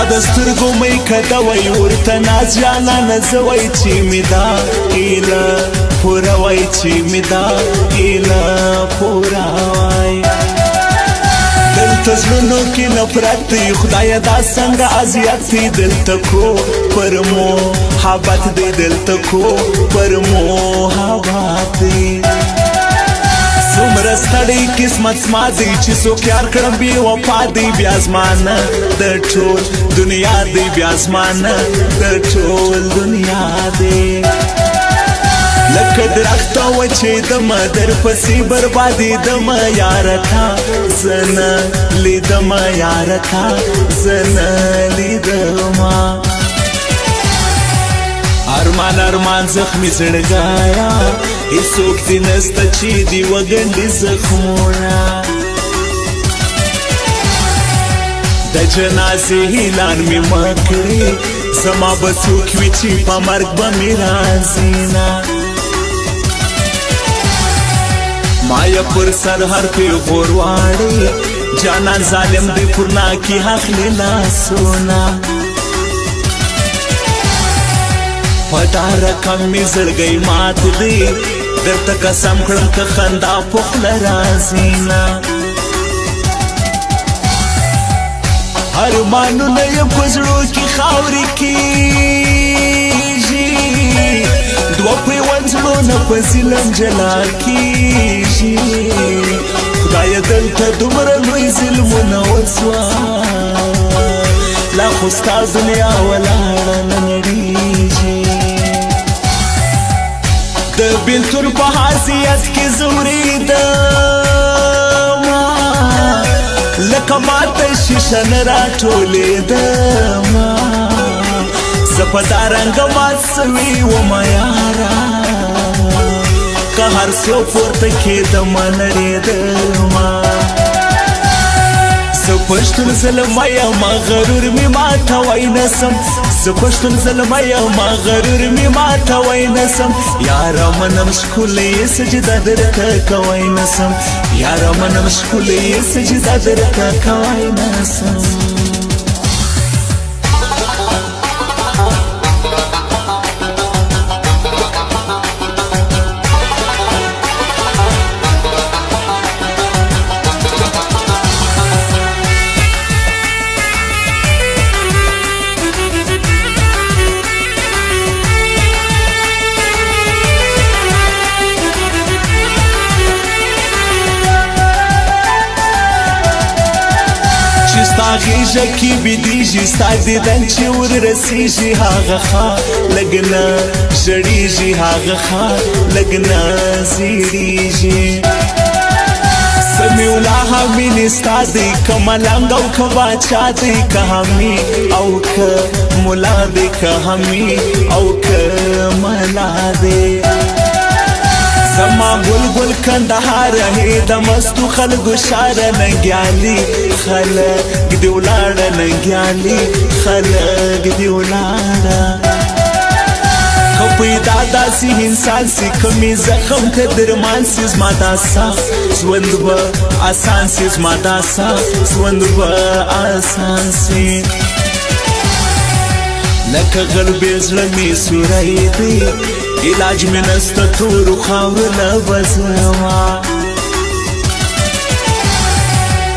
سترګو مې کدوي ورته ناز جانانه زوی چې مې دا هیله پوره وای چې مې دا هیله پوره وای دلته زړونو کې نفرت دی خدایه دا څنګه اذیت دی دلته کو پر محبت دی دلته کو پر محبت دی څومره ستړی قسمت زما دی چې څوک یار کړم بې وفا دی بیا زمانه د ټول دنیا دی بیا زمانه د ټول دنیا دی لکه درخته وچېدمه در پسې بربادېدمه یاره تا زه نه لیدمه یاره تا زه نه لیدمه ارمان ارمان زخمی زړګایا هیڅوک دې نسته چې دې وګنډي زخمونه د جنازې اعلان مې مه کړې زما به څوک وي چې په مرګ به مې راځي نه ما یې پر سر هر پیغور واړې جانان ظالم دې پر ناکي اخلي لاسونه په دا رقم مې زړګی مات دی درته قسم کړم که خندا په خوله راځي نه ارمانونه یې په زړو کې خاورې کېږي دوه پیوند زړونه په ظلم جلا کېږي خدایه دلته دومره لوی ظلمونه وسوه لا خو ستا دنیا ولاړه نه نړېږي د بېلتون په حیثیت کې ځورېدمه لکه ماته شیشه نه راټولېدمه زه په دا رنګه مات سوې ومه یاره که هر څو پورته کېدمه نړېدمه زه پښتون زلمی یم غرور مې ماتوی نسم زه پښتون زلمی یم غرور مې ماتوی نسم یاره منم ښکلی سجده درته کوی نسم یاره منم ښکلی سجده درته کوی نسم ستا غیږه کې بېدېږي ستا دیدن چې وررسېږي هغه ښار لږ نه ژړېږي هغه ښار لږ نه زیړېږي سمیع الله مینې ستا دی که ملنګ او که باچا دی که حمي او که ملا دی که حمي او که ملا دی زما بلبل کندهار هی د مستو خلکو شاره ننګیالي خلک دې ولاړه ننګیالي خلک دې ولاړه که پیدا داسې انسان سي که مې زخم که درمان سي زما دا سخت ژوند به اسان سي زما دا سخت ژوند به اسان سي لکه غربې زړه مې سوری دی علاج مې نسته تورو خاورو نه بزما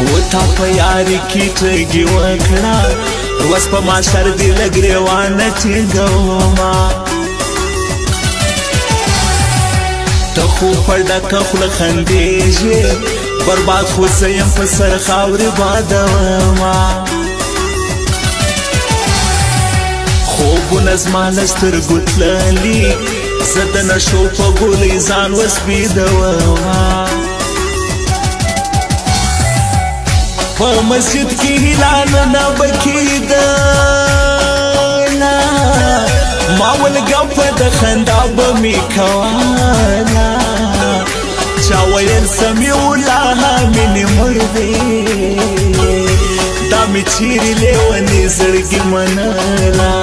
و تا په یاري کې ټګي وکړه اوس په ما سر دې لږ ریوانه ټینګومه ته خو په ډکه خوله خندېږې برباد خو زه یم په سر خاورې بادومه خوبونه زما له سترګو تللي زه د نشو په ګولۍ ځان وسپېدومه په مسجد کې هیلانونه به کېدله ما ولګپه د خندا به مې کوله چا ویل سمیع الله مینې مړ دی دا مې چیرې لیونې زړګي منله